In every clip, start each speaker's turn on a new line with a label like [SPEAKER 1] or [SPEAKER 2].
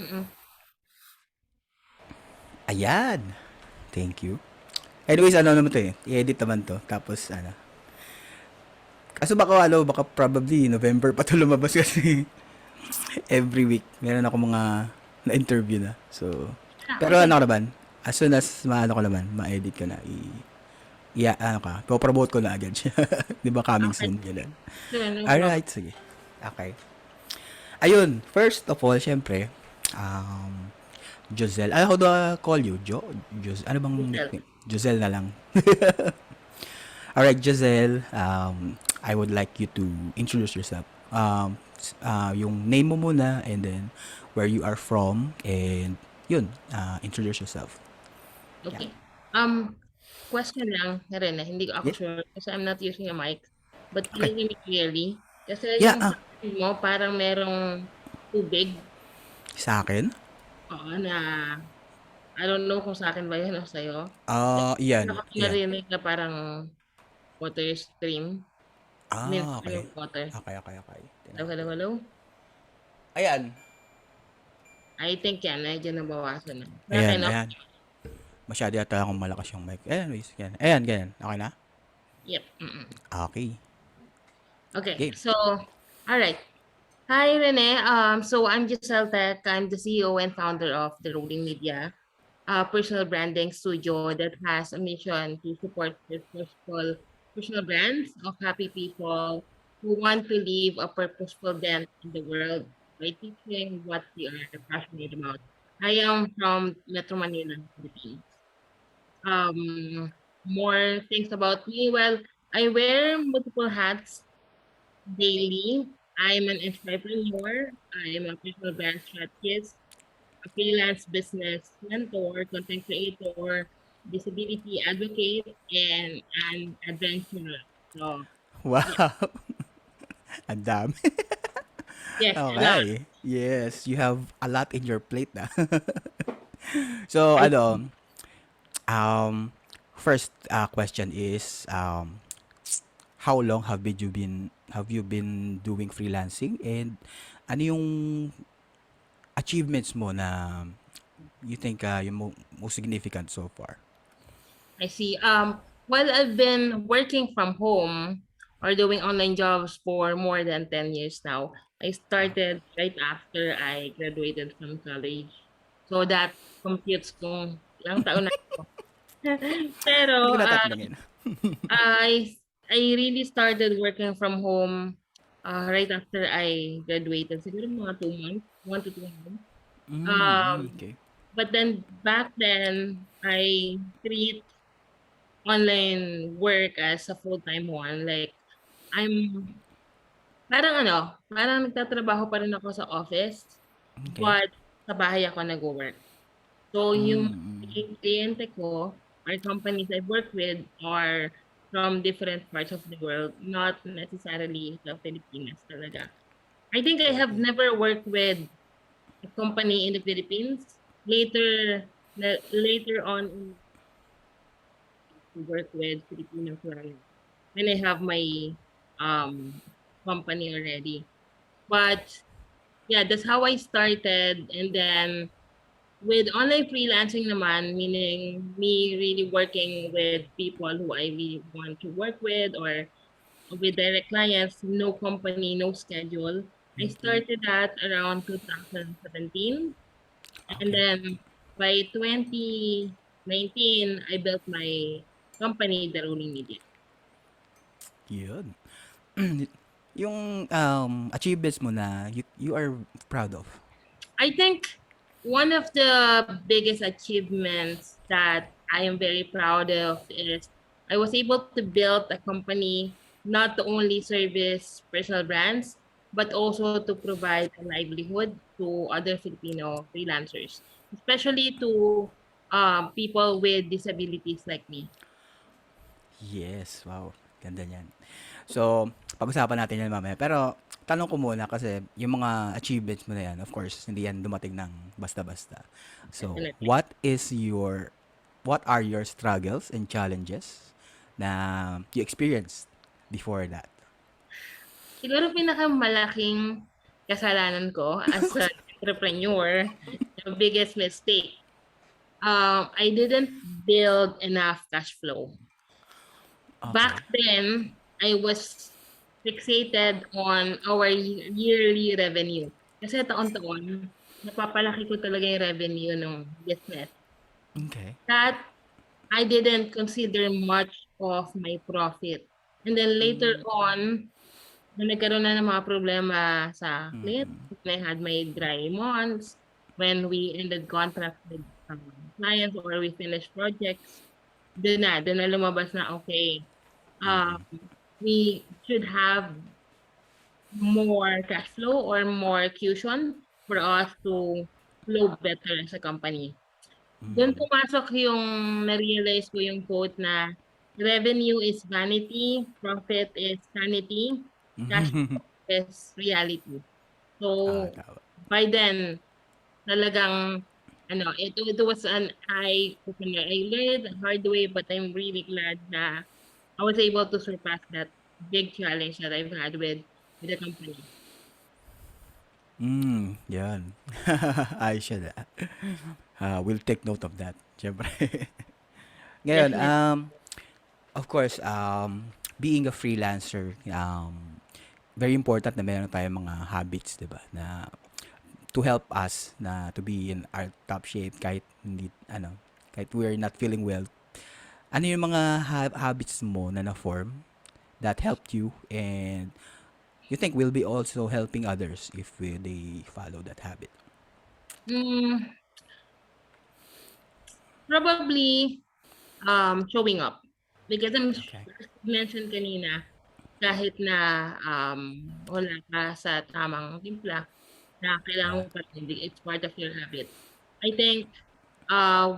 [SPEAKER 1] Mm.
[SPEAKER 2] Ayan. Thank you. Anyways, ano naman to eh. I-edit naman to. Tapos, ano. Kaso baka, baka probably November pa to lumabas kasi every week meron ako mga na-interview na. So,
[SPEAKER 1] Ah,
[SPEAKER 2] pero
[SPEAKER 1] okay.
[SPEAKER 2] ano ko naman, as soon as maano ko naman, ma-edit ko na, ano ka, po-promote ko na agad siya. Di ba coming
[SPEAKER 1] Okay.
[SPEAKER 2] soon, ganun.
[SPEAKER 1] Sure, no problem.
[SPEAKER 2] Alright, sige. Okay. Ayun, first of all, syempre, um, Jozelle. How do I call you? Ano bang
[SPEAKER 1] Jozelle.
[SPEAKER 2] nickname? Jozelle na lang. Alright, Jozelle, I would like you to introduce yourself. Yung name mo muna, and then where you are from, and yun, introduce yourself. Yeah.
[SPEAKER 1] Okay. Question lang, Ren, hindi ko ako
[SPEAKER 2] Yeah.
[SPEAKER 1] sure kasi I'm not using a mic. But can
[SPEAKER 2] Okay.
[SPEAKER 1] you hear me clearly? Kasi
[SPEAKER 2] Yeah,
[SPEAKER 1] yung background mo parang merong tubig.
[SPEAKER 2] sa akin?
[SPEAKER 1] Oo, na I don't know kung sa akin ba yun o sa'yo. Wala
[SPEAKER 2] Iyan,
[SPEAKER 1] ko
[SPEAKER 2] iyan.
[SPEAKER 1] narinig na parang water stream. I mean, stream
[SPEAKER 2] Okay.
[SPEAKER 1] of water.
[SPEAKER 2] Okay, okay, okay. Tingnan
[SPEAKER 1] Hello, hello,
[SPEAKER 2] natin.
[SPEAKER 1] hello?
[SPEAKER 2] Ayan.
[SPEAKER 1] I think yan, medyo nabawasan na. Sa
[SPEAKER 2] Ayan,
[SPEAKER 1] akin,
[SPEAKER 2] ayan.
[SPEAKER 1] okay.
[SPEAKER 2] Masyado yata akong malakas yung mic. Anyways, yan. Ayan, ganyan. Okay na?
[SPEAKER 1] Yep. Mm-mm.
[SPEAKER 2] Okay.
[SPEAKER 1] Okay,
[SPEAKER 2] Game.
[SPEAKER 1] so, all right. Hi, Rene. So I'm Jozelle Tech. I'm the CEO and founder of the Rolling Media, a personal branding studio that has a mission to support purposeful personal brands of happy people who want to leave a purposeful dent in the world by teaching what they are passionate about. I am from Metro Manila, Philippines. More things about me. Well, I wear multiple hats daily. I'm an entrepreneur. I'm a personal brand strategist, a freelance business mentor, content creator, disability advocate, and an adventurer. So, yeah,
[SPEAKER 2] Wow. Ang dami.
[SPEAKER 1] yes, a lot.
[SPEAKER 2] Okay. Yes, you have a lot in your plate na. So,
[SPEAKER 1] I
[SPEAKER 2] um, first question is, how long have you been doing freelancing, and ano yung achievements mo na you think yung most significant so far?
[SPEAKER 1] I see. Well, I've been working from home or doing online jobs for more than 10 years now. I
[SPEAKER 2] Wow.
[SPEAKER 1] started right after I graduated from college. So that computes kung ilang taon na ako.
[SPEAKER 2] Hindi ko
[SPEAKER 1] Pero
[SPEAKER 2] natatanungin.
[SPEAKER 1] I I really started working from home right after I graduated. Siguro mga 2 months, 1 to 2 months.
[SPEAKER 2] Okay.
[SPEAKER 1] But then back then, I treat online work as a full-time one. Like, I'm parang nagtatrabaho pa rin ako sa office,
[SPEAKER 2] Okay.
[SPEAKER 1] but sa bahay ako nagwo-work. So, yung kliyente ko or companies I work with are from different parts of the world, not necessarily the Philippines talaga. I think I have
[SPEAKER 2] Okay.
[SPEAKER 1] never worked with a company in the Philippines. Later on, to work with Filipino clients when I have my um company already. But yeah, that's how I started. And then with online freelancing naman, meaning me really working with people who I really want to work with or with direct clients, no company, no schedule. I
[SPEAKER 2] Okay.
[SPEAKER 1] started that around 2017. And
[SPEAKER 2] Okay.
[SPEAKER 1] then by 2019, I built my company, The Rolling Media.
[SPEAKER 2] Yun. Yung achievements mo na you are proud of.
[SPEAKER 1] I think one of the biggest achievements that I am very proud of is I was able to build a company not to only service personal brands, but also to provide a livelihood to other Filipino freelancers, especially to people with disabilities like me.
[SPEAKER 2] Yes, wow. Ganda niyan. So, pag-usapan natin yan mamaya. Pero, tanong ko muna kasi yung mga achievements mo na yan, of course, hindi yan dumating ng basta-basta. So,
[SPEAKER 1] Definitely.
[SPEAKER 2] what are your struggles and challenges na you experienced before that?
[SPEAKER 1] Siguro pinakamalaking kasalanan ko as a entrepreneur, the biggest mistake, I didn't build enough cash flow. Back
[SPEAKER 2] Okay.
[SPEAKER 1] then, I was fixated on our yearly revenue. Kasi taon-taon, napapalaki ko talaga yung revenue ng business.
[SPEAKER 2] Okay.
[SPEAKER 1] That I didn't consider much of my profit. And then later on, nung nagkaroon na ng mga problema sa client, when I had my dry months, when we ended contracts with clients or we finished projects, doon na lumabas na, okay, um, we should have more cash flow or more cushion for us to flow better as a company. Doon pumasok yung na-realize ko yung quote na revenue is vanity, profit is sanity, cash flow is reality.
[SPEAKER 2] Ah,
[SPEAKER 1] So,
[SPEAKER 2] tama.
[SPEAKER 1] by then, talagang, it was an eye-opener. I learned the hard way, but I'm really glad na I was able to surpass that big challenge that I've had with the company.
[SPEAKER 2] Yan. Ayos siya na. We'll take note of that. Siyempre. Ngayon,
[SPEAKER 1] Definitely.
[SPEAKER 2] of course, being a freelancer, very important na meron tayong mga habits, 'di ba? Na to help us na to be in our top shape kahit hindi kahit we're not feeling well. Ano yung mga habits mo na na-form that helped you and you think will be also helping others if they follow that habit?
[SPEAKER 1] Mm, probably showing up. Because
[SPEAKER 2] Okay.
[SPEAKER 1] as you mentioned kanina, kahit na wala ka sa tamang timpla, na kailangan
[SPEAKER 2] Yeah.
[SPEAKER 1] mo pa rin, it's part of your habit. I think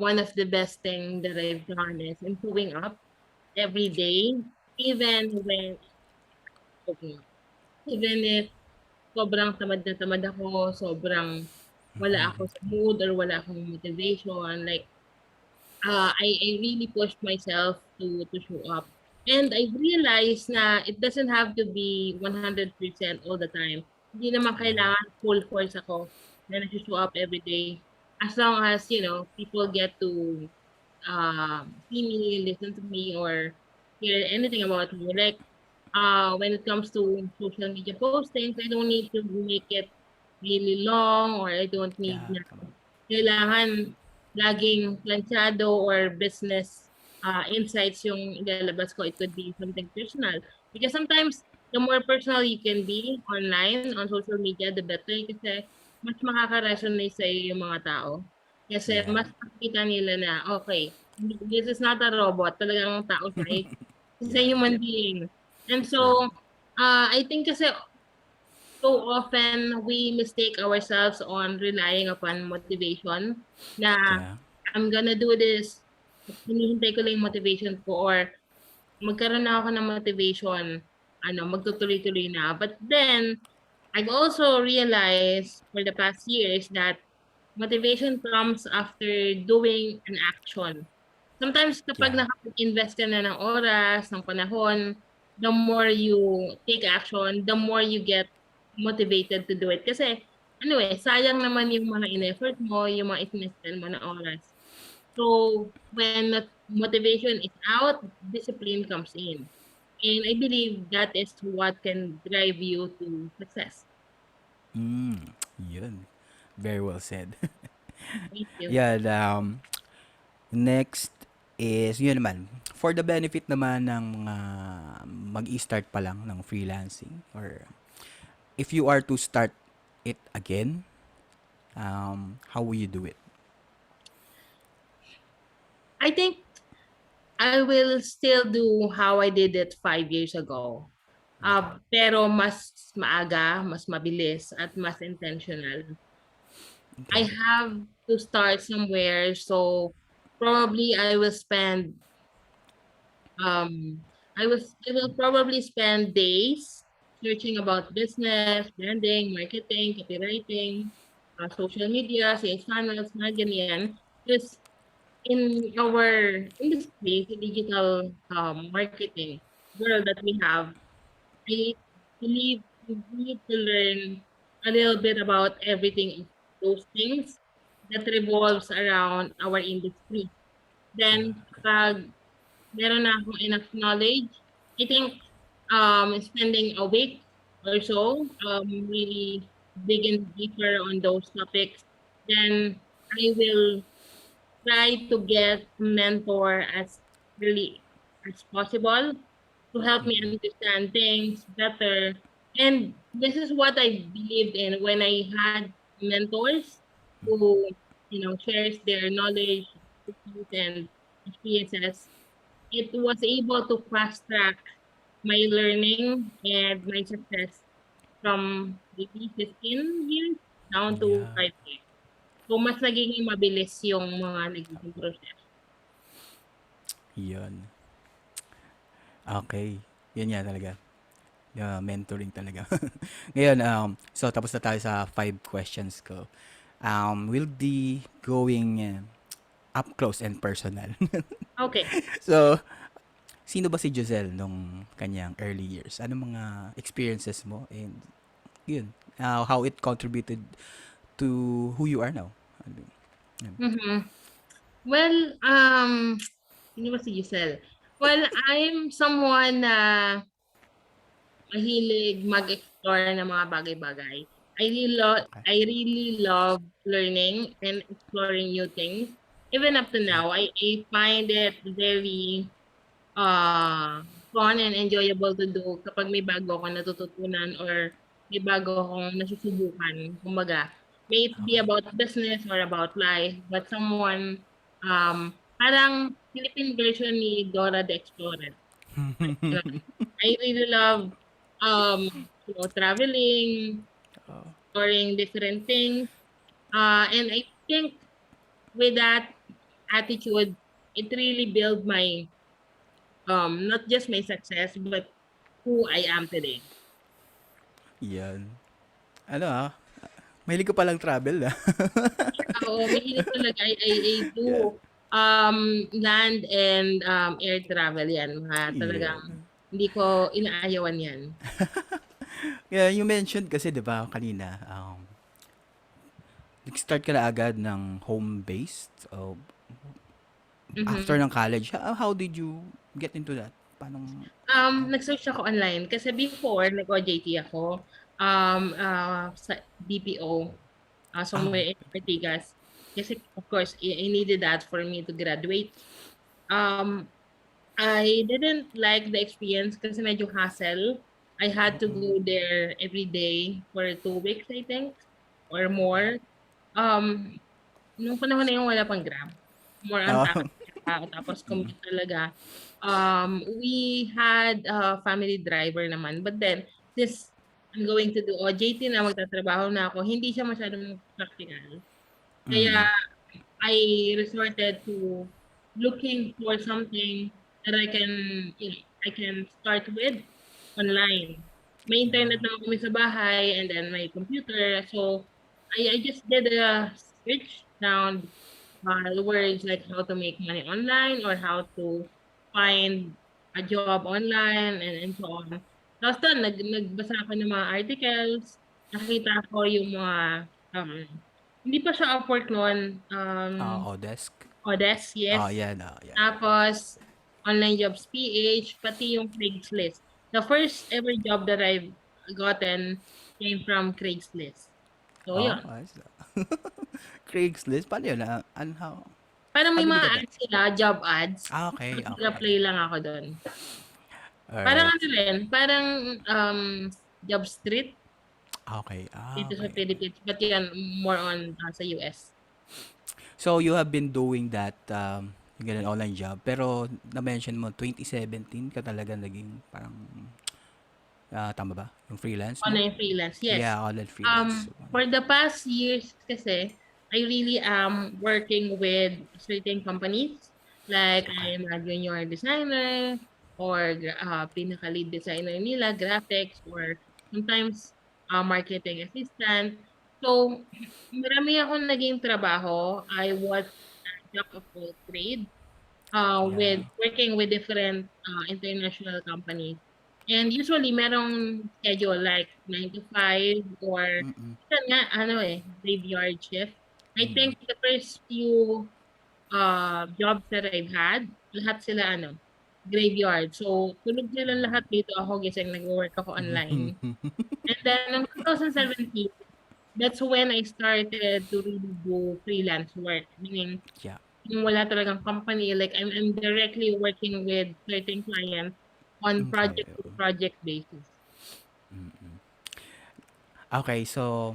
[SPEAKER 1] one of the best thing that I've done is improving up every day, even when okay, even if sobrang tamad na tamad ako, sobrang wala ako sa mood or wala akong motivation, like I really pushed myself to show up. And I realized na it doesn't have to be 100% all the time. Hindi naman
[SPEAKER 2] Yeah.
[SPEAKER 1] kailangan full force ako na nag-show up every day. As long as, people get to see me, listen to me, or hear anything about me. Like, when it comes to social media postings, I don't need to make it really long or I don't need
[SPEAKER 2] Yeah,
[SPEAKER 1] na
[SPEAKER 2] come on.
[SPEAKER 1] kailangan laging planchado or business insights yung ilalabas ko. It could be something personal. Because sometimes, the more personal you can be online, on social media, the better. Kasi mas makaka-resonate sa iyo yung mga tao. Kasi
[SPEAKER 2] Yeah.
[SPEAKER 1] mas makikita nila na, okay, this is not a robot. Talagang tao siya. It's a
[SPEAKER 2] Yeah.
[SPEAKER 1] human being. And
[SPEAKER 2] Yeah.
[SPEAKER 1] so, I think kasi so often we mistake ourselves on relying upon motivation na
[SPEAKER 2] Yeah.
[SPEAKER 1] I'm gonna do this. Hinihintay ko lang yung motivation ko or magkaroon na ako ng motivation, magtutuloy-tuloy na. But then, I've also realized for the past years that motivation comes after doing an action. Sometimes kapag
[SPEAKER 2] Yeah.
[SPEAKER 1] nakapag-invest ka na ng oras, ng panahon, the more you take action, the more you get motivated to do it. Kasi, sayang naman yung mga in-effort mo, yung mga itinestan mo na oras. So, when motivation is out, discipline comes in. And I believe that is what can drive you to success.
[SPEAKER 2] Yun. Very well said.
[SPEAKER 1] Thank you.
[SPEAKER 2] Yeah, next is yun naman. For the benefit naman ng mga mag-i-start pa lang ng freelancing or if you are to start it again, how will you do it?
[SPEAKER 1] I think I will still do how I did it 5 years ago.
[SPEAKER 2] Okay.
[SPEAKER 1] Pero mas maaga, mas mabilis, at mas intentional. I
[SPEAKER 2] Okay.
[SPEAKER 1] have to start somewhere, so probably I will probably spend days searching about business, branding, marketing, copywriting, social media, sales channels, mga ganyan. Because in our industry, the digital marketing world that we have, I believe we need to learn a little bit about everything those things that revolves around our industry. Then kapag meron na akong enough knowledge, I think spending a week or so, really digging deeper on those topics, then I will try to get a mentor as early as possible to help me understand things better. And this is what I believed in when I had mentors who, shares their knowledge, expertise, and experiences. It was able to fast track my learning and my success from maybe 15 years down to
[SPEAKER 2] Yeah.
[SPEAKER 1] 5 years. So, mas nagiging mabilis yung mga nagiging process.
[SPEAKER 2] Yun. Okay. Yun nga talaga. Mentoring talaga. Ngayon, so tapos na tayo sa 5 questions ko. We'll be going up close and personal.
[SPEAKER 1] Okay.
[SPEAKER 2] So, sino ba si Jozelle nung kanyang early years? Ano mga experiences mo and yun, how it contributed to who you are now? Ano yun?
[SPEAKER 1] Mhm. Well, sino ba si Giselle? Well, I'm someone na mahilig mag-explore ng mga bagay-bagay.
[SPEAKER 2] Okay.
[SPEAKER 1] I really love learning and exploring new things. Even up to
[SPEAKER 2] Yeah.
[SPEAKER 1] now, I find it very fun and enjoyable to do kapag may bago akong natututunan or may bago akong nasusubukan. Kumbaga, may it be
[SPEAKER 2] Okay.
[SPEAKER 1] about business or about life, but someone, parang Philippine version ni Dora the Explorer. I really love, traveling, exploring different things. And I think with that attitude, it really built my, not just my success, but who I am today.
[SPEAKER 2] Yan. Ano mahilig ko palang travel
[SPEAKER 1] Oo, mahilig talaga. I
[SPEAKER 2] Yeah.
[SPEAKER 1] do land and air travel yan. Mga
[SPEAKER 2] Yeah.
[SPEAKER 1] talagang hindi ko inaayawan yan.
[SPEAKER 2] Yeah, you mentioned kasi 'di ba kanina, nag-start ka na agad ng home-based after
[SPEAKER 1] Mhm.
[SPEAKER 2] ng college. How did you get into that? Paano?
[SPEAKER 1] Nag-search ako online kasi before nag-OJT ako sa BPO,
[SPEAKER 2] Okay.
[SPEAKER 1] somewhere in Ortigas. Kasi of course, I needed that for me to graduate. Um, I didn't like the experience kasi medyo hassle. I had to go there every day for 2 weeks, I think, or more. Um, Nung panahon na yun wala pang Grab. More on
[SPEAKER 2] Oh.
[SPEAKER 1] taxi tapos commute talaga. We had a family driver naman. But then, since I'm going to do OJT na, magtatrabaho na ako, hindi siya masyadong practical. Kaya I resorted to looking for something that I can start with online. May internet
[SPEAKER 2] Yeah.
[SPEAKER 1] naman kami sa bahay and then my computer. So I just did a search down words like how to make money online or how to find a job online and so on. Tapos doon, nagbasa ako ng mga articles, nakita ko yung mga, um, hindi pa siya Upwork noon,
[SPEAKER 2] Odesk.
[SPEAKER 1] Odes, yes.
[SPEAKER 2] Yan, yan.
[SPEAKER 1] Tapos, Online Jobs PH, pati yung Craigslist. The first ever job that I've gotten came from Craigslist. So, yun.
[SPEAKER 2] Ayos Craigslist, paano yun?
[SPEAKER 1] Parang
[SPEAKER 2] How
[SPEAKER 1] may
[SPEAKER 2] did you
[SPEAKER 1] mga
[SPEAKER 2] get that?
[SPEAKER 1] ads sila, job ads.
[SPEAKER 2] Okay,
[SPEAKER 1] Tapos
[SPEAKER 2] okay.
[SPEAKER 1] nag-apply lang ako doon. Parang
[SPEAKER 2] Alright.
[SPEAKER 1] ano rin, parang um, Job Street
[SPEAKER 2] Okay,
[SPEAKER 1] dito sa
[SPEAKER 2] okay.
[SPEAKER 1] Philippines. But yan, more on sa US.
[SPEAKER 2] So, you have been doing that, yung ganun, online job. Pero, na-mention mo, 2017 ka talaga naging parang, tama ba? Yung freelance mo?
[SPEAKER 1] Online freelance, yes.
[SPEAKER 2] Yeah, online freelance.
[SPEAKER 1] For the past years kasi, I really am working with certain companies. Like,
[SPEAKER 2] Okay.
[SPEAKER 1] I'm a junior designer or pinaka-lead designer nila, graphics, or sometimes marketing assistant. So, marami akong naging trabaho. I was a jack of all trades
[SPEAKER 2] Yeah.
[SPEAKER 1] with working with different international companies. And usually merong schedule like 9 to 5 or minsan nga ano, graveyard shift. I think the first few jobs that I've had, lahat sila ano, graveyard. So, tulog silang lahat dito, ako gising, nagwo-work ako online. And then noong 2017, that's when I started to really do freelance work. Meaning,
[SPEAKER 2] Yeah.
[SPEAKER 1] yung wala talagang company, like I'm directly working with certain clients on
[SPEAKER 2] Okay.
[SPEAKER 1] project to project basis.
[SPEAKER 2] Okay, so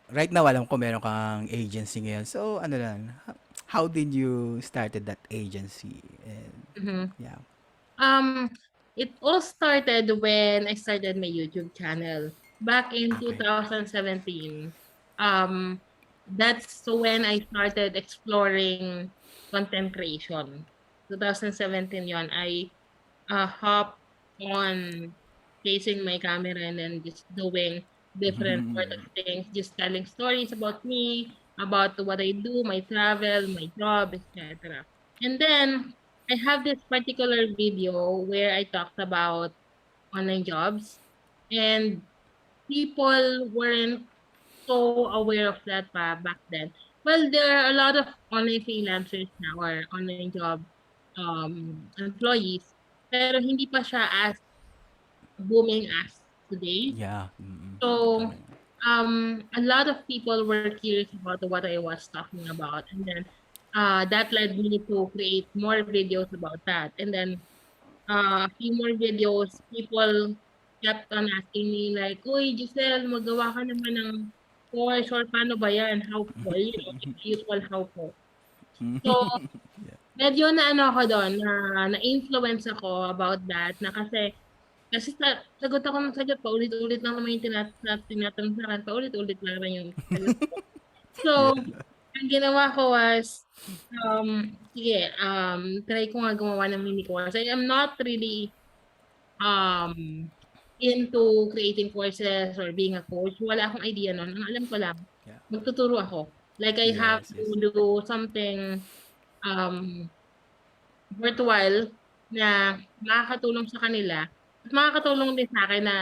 [SPEAKER 2] right now alam ko meron kang agency ngayon. So ano lang, how did you started that agency? And
[SPEAKER 1] Mhm.
[SPEAKER 2] yeah.
[SPEAKER 1] Um, it all started when I started my YouTube channel back in
[SPEAKER 2] Okay.
[SPEAKER 1] 2017. Um, that's when I started exploring content creation. 2017 yon. I hop on facing my camera and then just doing different sort of things, just telling stories about me, about what I do, my travel, my job, etc. And then I have this particular video where I talked about online jobs, and people weren't so aware of that back then. Well, there are a lot of online freelancers now or online job employees, pero hindi pa siya as booming as today.
[SPEAKER 2] Yeah.
[SPEAKER 1] So,
[SPEAKER 2] Tama yun.
[SPEAKER 1] a lot of people were curious about what I was talking about, and then that led me to create more videos about that. And then a few more videos, people kept on asking me like, "Uy, Giselle, magawa ka naman ng course or paano ba yan? How po?" You know, yung usual how po. So, medyo na ano ako doon, na-influence ako about that na kasi sagot ako ng sagot, paulit-ulit lang naman yung tinatanong sa'kin, paulit-ulit lang naman yung sagot ko. So, ang ginawa ko was, sige, try ko nga gumawa ng mini course. I am not really um, into creating courses or being a coach. Wala akong idea nun. Ang alam ko lang,
[SPEAKER 2] Yeah.
[SPEAKER 1] magtuturo ako. Like I have
[SPEAKER 2] Yes,
[SPEAKER 1] to
[SPEAKER 2] yes.
[SPEAKER 1] do something um, worthwhile na makakatulong sa kanila at makakatulong din sa akin na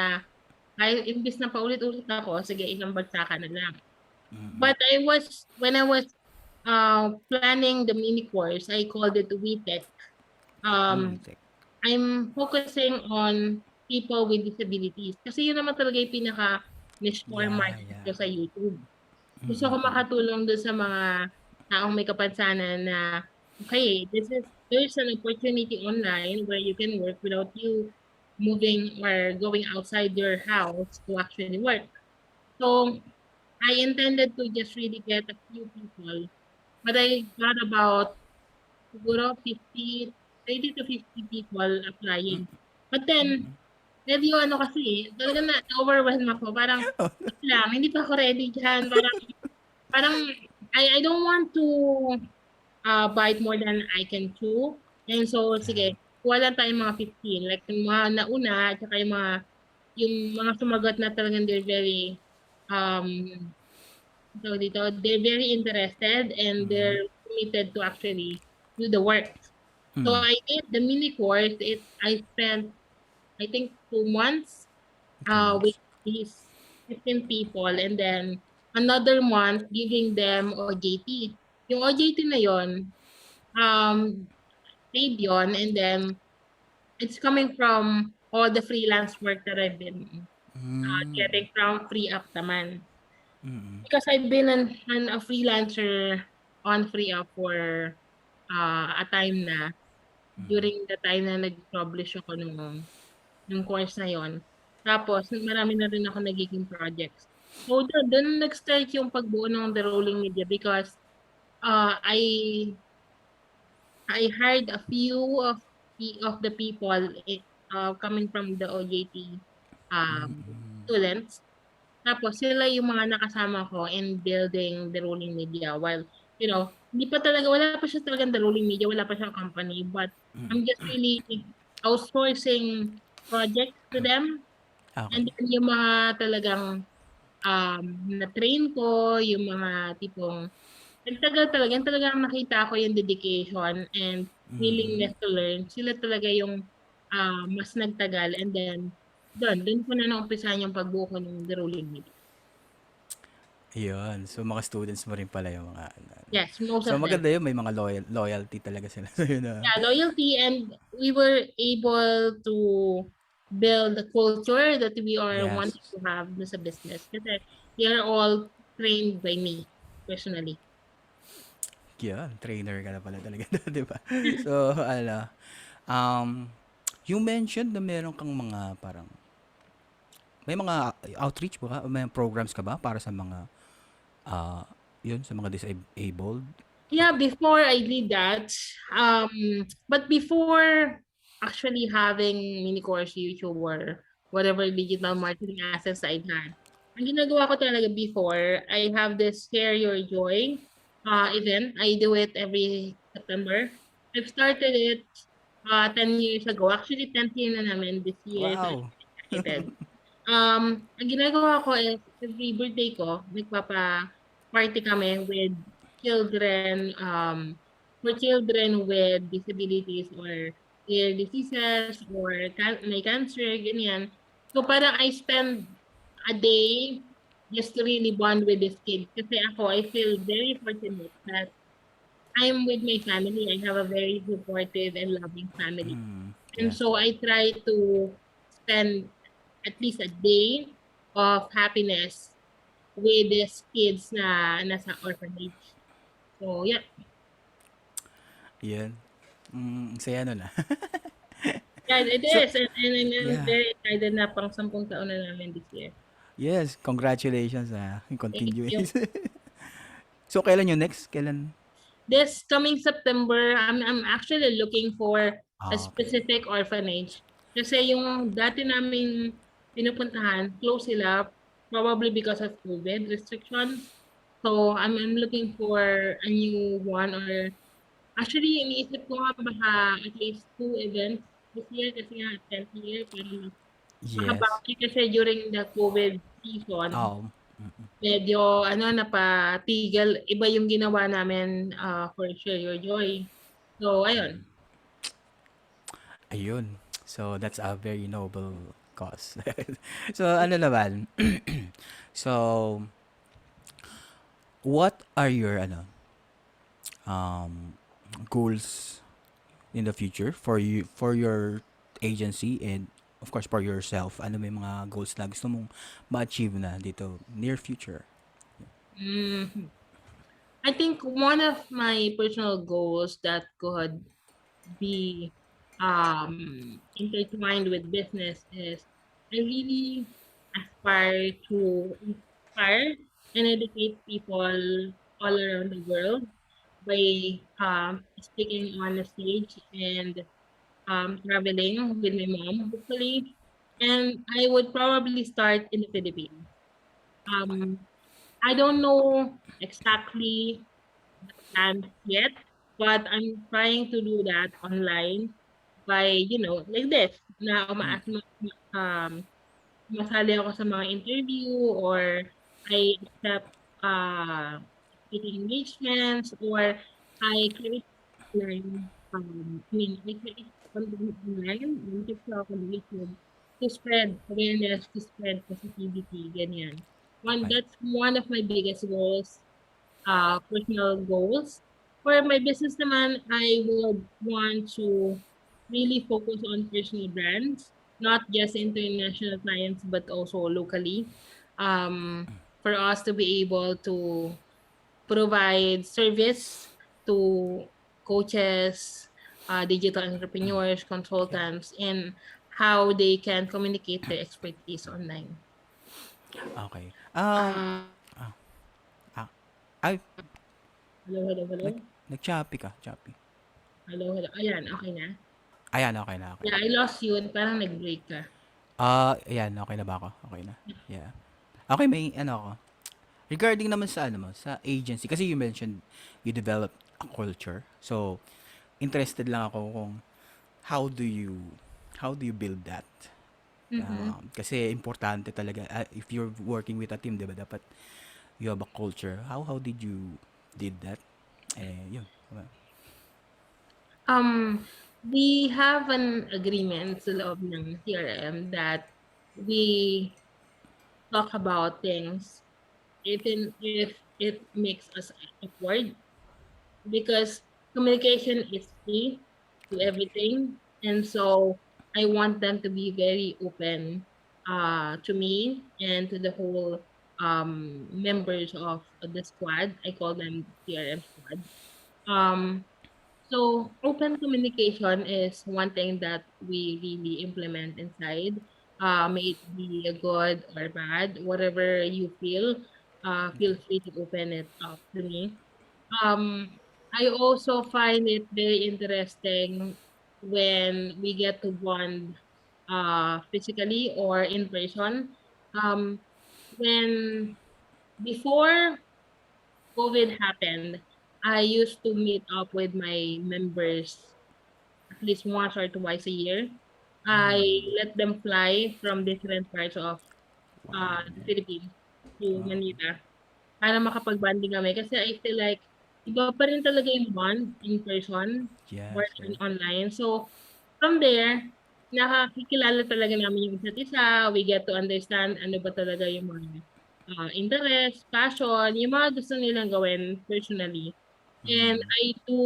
[SPEAKER 1] kahit imbis na paulit-ulit ako, sige, isang bagsakan na lang. But when I was planning the mini course, I called it WeTech.
[SPEAKER 2] Mm,
[SPEAKER 1] Um,
[SPEAKER 2] tech.
[SPEAKER 1] I'm focusing on people with disabilities. Kasi yun naman talaga yung pinaka-niche core
[SPEAKER 2] Yeah,
[SPEAKER 1] market
[SPEAKER 2] yeah.
[SPEAKER 1] ko sa YouTube. Gusto ko makatulong doon sa mga taong may kapansanan na, okay, there's an opportunity online where you can work without you moving or going outside your house to actually work. So, I intended to just really get a few people, but I got about siguro 30 to 50 people applying. But then, medyo ano kasi, talaga na-overwhelm ako. Parang, wait lang, hindi pa ako ready dyan. Parang I don't want to bite more than I can chew. And so,
[SPEAKER 2] Yeah.
[SPEAKER 1] sige, kuha lang tayong mga 15. Like, yung mga nauna, at saka yung mga sumagot na talagang they're very, um, so dito, they're very interested and they're committed to actually do the work. So I did the mini course. I spent, I think, 2 months
[SPEAKER 2] Two
[SPEAKER 1] with
[SPEAKER 2] months.
[SPEAKER 1] these 15 people, and then another month giving them OJT. Yung OJT na yon, um, paid yon, and then it's coming from all the freelance work that I've been getting from Free Up naman. Because I've been a freelancer on Free Up for a time na, during the time na nag-publish ako nung course na yon. Tapos marami na rin ako nagiging projects. So doon nag-start yung pagbuo ng The Rolling Media because I hired a few of the people coming from the OJT students. Tapos sila yung mga nakasama ko in building The Rolling Media while, hindi pa talaga, wala pa siya talagang The Rolling Media, wala pa siyang company, but I'm just really outsourcing projects to them. And
[SPEAKER 2] Okay.
[SPEAKER 1] then yung mga talagang na-train ko, yung mga tipong nagtagal talaga, yung talagang nakita ko yung dedication and willingness to learn. Sila talaga yung mas nagtagal and then dun ko na naumpisahan yung pagbuo ko ng The Rolling Media.
[SPEAKER 2] Ayun. So, mga students mo rin pala yung mga ano.
[SPEAKER 1] Yes, most
[SPEAKER 2] So,
[SPEAKER 1] of them.
[SPEAKER 2] maganda yun. May mga loyalty talaga sila sa'yo na.
[SPEAKER 1] Yeah, loyalty, and we were able to build the culture that we are
[SPEAKER 2] Yes.
[SPEAKER 1] wanting to have dun sa business. Kasi they are all trained by me personally.
[SPEAKER 2] Yun. Trainer ka na pala talaga. Di ba? So, ano. Um, you mentioned na meron kang mga parang may mga outreach ba? May programs ka ba para sa mga ah yun sa mga disabled?
[SPEAKER 1] Yeah, before I did that, but before actually having mini course YouTube or whatever digital marketing assets I had, ang ginagawa ko talaga before, I have this Share Your Joy event. I do it every September. I've started it 10 years ago. Actually, 10th year na namin this year. So, I'm
[SPEAKER 2] Wow.
[SPEAKER 1] excited. Ang ginagawa ko is every birthday ko, nagpapa-party kami with children, for children with disabilities or rare diseases or may cancer, ganyan. So parang I spend a day just to really bond with these kids. Kasi ako, I feel very fortunate that I'm with my family. I have a very supportive and loving family. And
[SPEAKER 2] Yes.
[SPEAKER 1] so I try to spend at least a day of happiness with these kids na nasa orphanage. So yeah,
[SPEAKER 2] Yun. Saya nun ah.
[SPEAKER 1] yeah, it
[SPEAKER 2] So,
[SPEAKER 1] is. And I'm
[SPEAKER 2] yeah.
[SPEAKER 1] very excited na pang 10 taon na namin this year.
[SPEAKER 2] Yes, congratulations ah.
[SPEAKER 1] Thank
[SPEAKER 2] Continue.
[SPEAKER 1] you.
[SPEAKER 2] So, kailan yung next? Kailan?
[SPEAKER 1] This coming September, I'm actually looking for a
[SPEAKER 2] Ah, okay.
[SPEAKER 1] specific orphanage. Kasi yung dati naming pinupuntahan, close sila, probably because of COVID restrictions. So I'm looking for a new one, or actually iniisip ko nga baka at least two events this year kasi nga 10th year para
[SPEAKER 2] Yes.
[SPEAKER 1] makabawi kasi during the COVID season.
[SPEAKER 2] Um,
[SPEAKER 1] Medyo ano, napatigil. Iba yung ginawa namin for Share Your Joy. So, ayun.
[SPEAKER 2] ayun. So, that's a very noble cause. So, ano naman? So, what are your ano um goals in the future for you, for your agency, and of course for yourself? Ano may mga goals na gusto mong ma-achieve na dito near future?
[SPEAKER 1] Mm, I think one of my personal goals that could be intertwined with business is I really aspire to inspire and educate people all around the world by speaking on the stage and traveling with my mom, hopefully. And I would probably start in the Philippines. Um, I don't know exactly plans yet, but I'm trying to do that online by, like this, na masali ako sa mga interview or I accept speaking engagements or I create online, I create content online on TikTok and YouTube to spread awareness, to spread positivity, ganyan.
[SPEAKER 2] Okay.
[SPEAKER 1] That's one of my biggest goals, personal goals. For my business naman, I would want to really focus on personal brands, not just international clients, but also locally. For us to be able to provide service to coaches, digital entrepreneurs,
[SPEAKER 2] Yeah.
[SPEAKER 1] consultants, and how they can communicate their expertise online.
[SPEAKER 2] Okay.
[SPEAKER 1] Uh,
[SPEAKER 2] Ah, ay,
[SPEAKER 1] hello, hello, hello.
[SPEAKER 2] nag-choppy ka, choppy.
[SPEAKER 1] Hello, hello. Ayan, okay na.
[SPEAKER 2] Ayan, okay na, okay
[SPEAKER 1] Yeah,
[SPEAKER 2] na.
[SPEAKER 1] I lost you. Parang nag-break ka.
[SPEAKER 2] Ayan, okay na ba ako? Okay na. Yeah. Okay, may ano ako. Regarding naman sa ano mo, sa agency, kasi you mentioned you developed a culture. So, interested lang ako kung how do you how do you build that?
[SPEAKER 1] Mm-hmm.
[SPEAKER 2] Kasi importante talaga if you're working with a team, 'di ba? Dapat you have a culture. How did you did that? Eh, yun. Diba?
[SPEAKER 1] Um, We have an agreement sa loob ng CRM that we talk about things even if it makes us awkward, because communication is key to everything. And so I want them to be very open to me and to the whole members of the squad. I call them CRM squad. Um, so open communication is one thing that we really implement inside. May it be a good or bad, whatever you feel free to open it up to me. Um, I also find it very interesting when we get to bond physically or in person. Um, when before COVID happened, I used to meet up with my members at least once or twice a year. I let them fly from different parts of
[SPEAKER 2] Wow.
[SPEAKER 1] the Philippines to
[SPEAKER 2] Wow.
[SPEAKER 1] Manila para makapag-bonding kami. Kasi I feel like iba pa rin talaga yung bond in person more
[SPEAKER 2] Yes,
[SPEAKER 1] than
[SPEAKER 2] yes.
[SPEAKER 1] online. So, from there, nakakikilala talaga namin yung isa't isa. We get to understand ano ba talaga yung mga interest, passion, yung mga gusto nilang gawin personally. And I do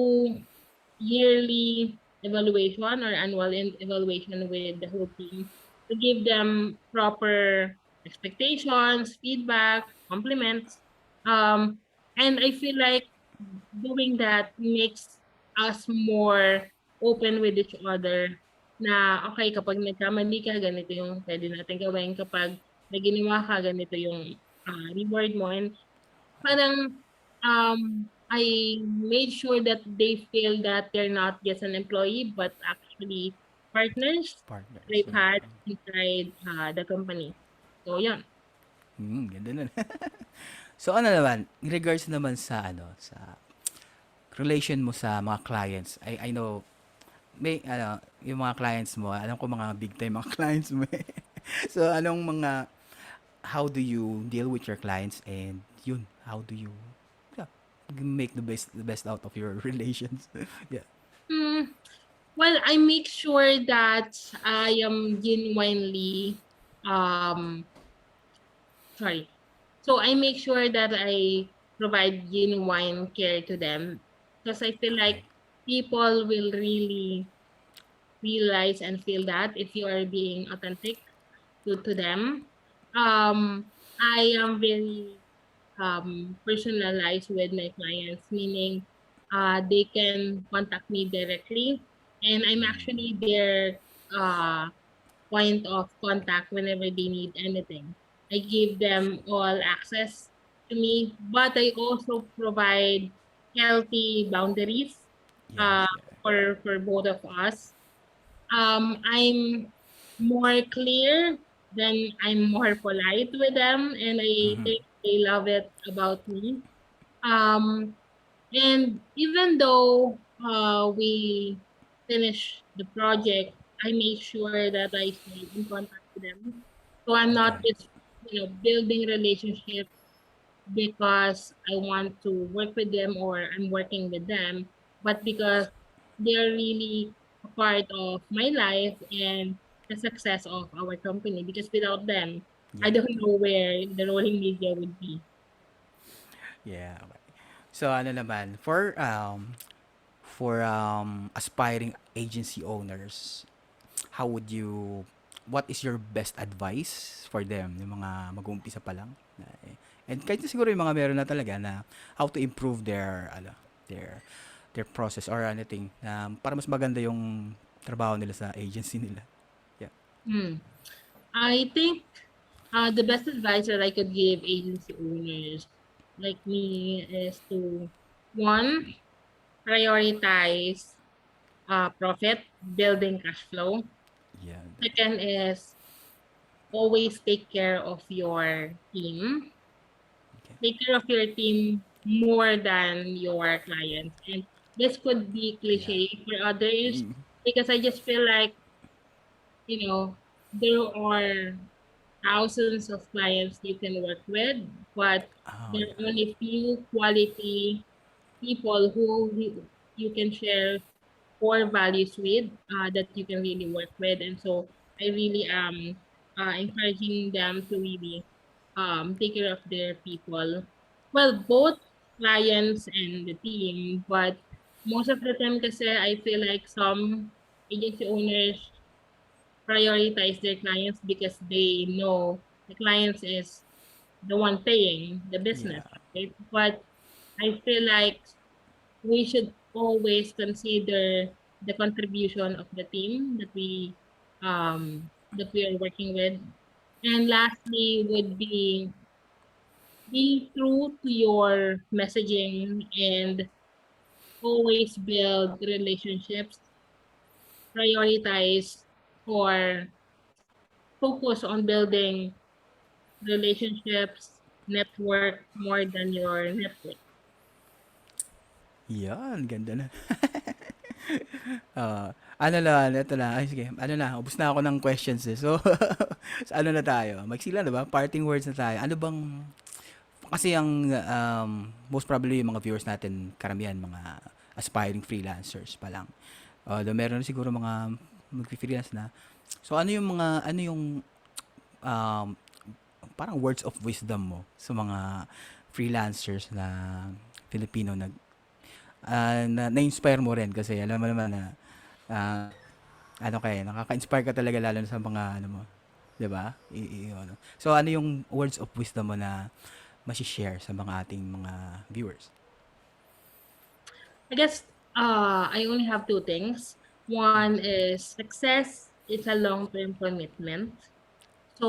[SPEAKER 1] yearly evaluation or annual evaluation with the whole team to give them proper expectations, feedback, compliments. Um, and I feel like doing that makes us more open with each other na okay, kapag nagkamali ka, ganito yung pwede natin gawin. Kapag may ginawa ka, ganito yung reward mo. And parang I made sure that they feel that they're not just an employee but actually partners
[SPEAKER 2] Partners.
[SPEAKER 1] they've had inside the company. So yeah.
[SPEAKER 2] Ganda nun. So ano naman, in regards naman sa sa relation mo sa mga clients. I know may yung mga clients mo, alam ko mga big time mga clients mo. So anong mga how do you deal with your clients and yun, how do you yeah, make the best out of your relations? Yeah.
[SPEAKER 1] Mm, well, I make sure that I am genuinely um sorry. So I make sure that I provide genuine care to them because I feel
[SPEAKER 2] Okay.
[SPEAKER 1] like people will really realize and feel that if you are being authentic to them. I am very personalized with my clients, meaning they can contact me directly, and I'm actually their uh, point of contact whenever they need anything. I give them all access to me, but I also provide healthy boundaries uh,
[SPEAKER 2] Yes, yeah.
[SPEAKER 1] for both of us. I'm more clear, then I'm more polite with them, and I think they love it about me. Um, and even though we finish the project, I make sure that I stay in contact with them. So I'm not
[SPEAKER 2] Okay.
[SPEAKER 1] just building relationships because I want to work with them or I'm working with them, but because they're really a part of my life and the success of our company. Because without them, I
[SPEAKER 2] Yeah.
[SPEAKER 1] don't know where the rolling media would be.
[SPEAKER 2] Yeah. Okay. So ano naman for aspiring agency owners, how would you what is your best advice for them, yung mga mag-uumpisa pa lang? And kahit na siguro yung mga meron na talaga na how to improve their their process or anything para mas maganda yung trabaho nila sa agency nila. Yeah.
[SPEAKER 1] Hmm. I think the best advice that I could give agency owners like me is to one, prioritize profit, building cash flow.
[SPEAKER 2] Yeah.
[SPEAKER 1] Second is always take care of your team.
[SPEAKER 2] Okay.
[SPEAKER 1] Take care of your team more than your clients. And this could be
[SPEAKER 2] Yeah.
[SPEAKER 1] cliche for others because I just feel like, there are thousands of clients you can work with, but
[SPEAKER 2] Oh,
[SPEAKER 1] there
[SPEAKER 2] yeah.
[SPEAKER 1] are only few quality people who you can share core values with, that you can really work with. And so I really am encouraging them to really take care of their people. Well, both clients and the team, but most of the time kasi I feel like some agency owners prioritize their clients because they know the clients is the one paying the business,
[SPEAKER 2] Yeah.
[SPEAKER 1] right? But I feel like we should always consider the contribution of the team that we are working with. And lastly would be true to your messaging and always build relationships, prioritize or focus on building relationships, network more than your network.
[SPEAKER 2] Yan, ganda na. Ano lang, ito na. Ay, sige. Ano na, ubus na ako ng questions eh. So, so ano na tayo? Magsila na ba? Parting words na tayo. Ano bang, kasi ang most probably yung mga viewers natin, karamihan mga aspiring freelancers pa lang. Although meron siguro mga mag-freelance na. So, ano yung um, parang words of wisdom mo sa mga freelancers na Filipino na-inspire mo rin kasi alam mo naman na ah, ano kaya nakaka-inspire ka talaga lalo na sa mga ano mo, 'di ba? Ano. So ano yung words of wisdom mo na share sa mga ating mga viewers?
[SPEAKER 1] I guess I only have two things. One is success is a long-term commitment.
[SPEAKER 2] Yeah.
[SPEAKER 1] So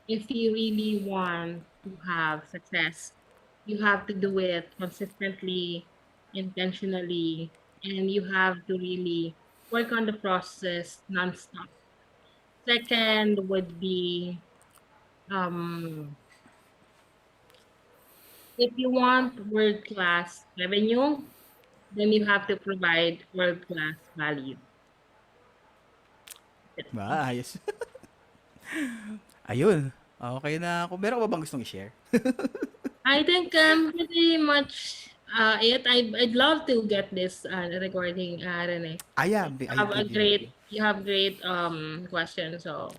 [SPEAKER 1] if you really want to have success, you have to do it consistently, intentionally, and you have to really work on the process nonstop. Second would be if you want world-class revenue, then you have to provide world-class value.
[SPEAKER 2] Ba, ayos. Ayun. Okay na ako. Meron ka ba bang gustong i-share?
[SPEAKER 1] I think pretty much it. I'd love to get this recording, Rene.
[SPEAKER 2] Ah, yeah,
[SPEAKER 1] You
[SPEAKER 2] I
[SPEAKER 1] have a
[SPEAKER 2] give you.
[SPEAKER 1] great question. So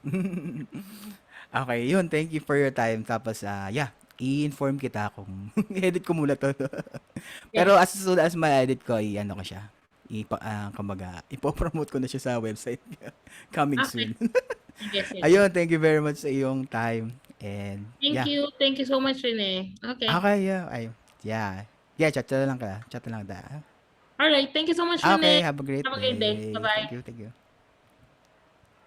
[SPEAKER 2] Okay, yun. Thank you for your time. Tapos, yeah, i-inform kita kung edit ko muna to.
[SPEAKER 1] yes,
[SPEAKER 2] Pero as soon as ma-edit ko, i-ano ko siya. Kumbaga, ipopromote ko na siya sa website. Coming
[SPEAKER 1] okay.
[SPEAKER 2] soon.
[SPEAKER 1] Sige, sige.
[SPEAKER 2] Ayun, thank you very much sa iyong time. And, yeah.
[SPEAKER 1] Thank you so much, Rene. Okay.
[SPEAKER 2] Okay, yeah. Ay, yeah. Yeah, chat na lang ka. Chat na lang ta.
[SPEAKER 1] All right. Thank you so much,
[SPEAKER 2] Okay,
[SPEAKER 1] Rene.
[SPEAKER 2] have a great
[SPEAKER 1] Have a great day. Bye
[SPEAKER 2] day.
[SPEAKER 1] bye.
[SPEAKER 2] Thank you, thank you.